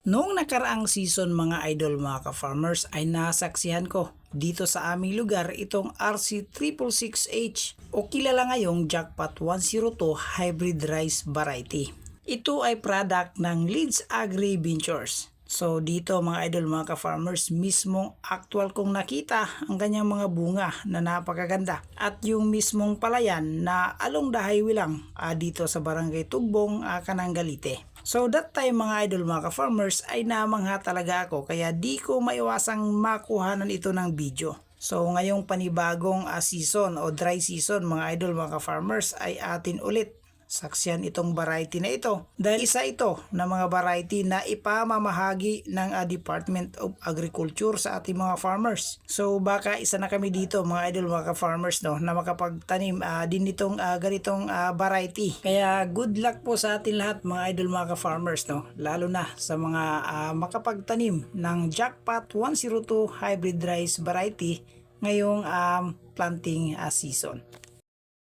Noong nakaraang season mga idol mga ka-farmers ay nasaksihan ko dito sa aming lugar itong RC666H o kilala ngayong Jackpot 102 Hybrid Rice Variety. Ito ay product ng Leeds Agri Ventures. So dito mga idol mga ka-farmers, mismong actual kong nakita ang kanyang mga bunga na napakaganda at yung mismong palayan na along the highway lang dito sa Barangay Tugbong, Kanang Galite. So that time mga idol mga ka-farmers ay namangha talaga ako kaya di ko maiwasang makuhanan ito ng video. So ngayong panibagong season o dry season mga idol mga ka-farmers ay atin ulit saksiyan itong variety na ito dahil isa ito na mga variety na ipamamahagi ng Department of Agriculture sa ating mga farmers. So baka isa na kami dito mga idol mga ka-farmers no, na makapagtanim din nitong ganitong variety. Kaya good luck po sa atin lahat mga idol mga ka-farmers no, lalo na sa mga makapagtanim ng Jackpot 102 Hybrid Rice Variety ngayong planting season.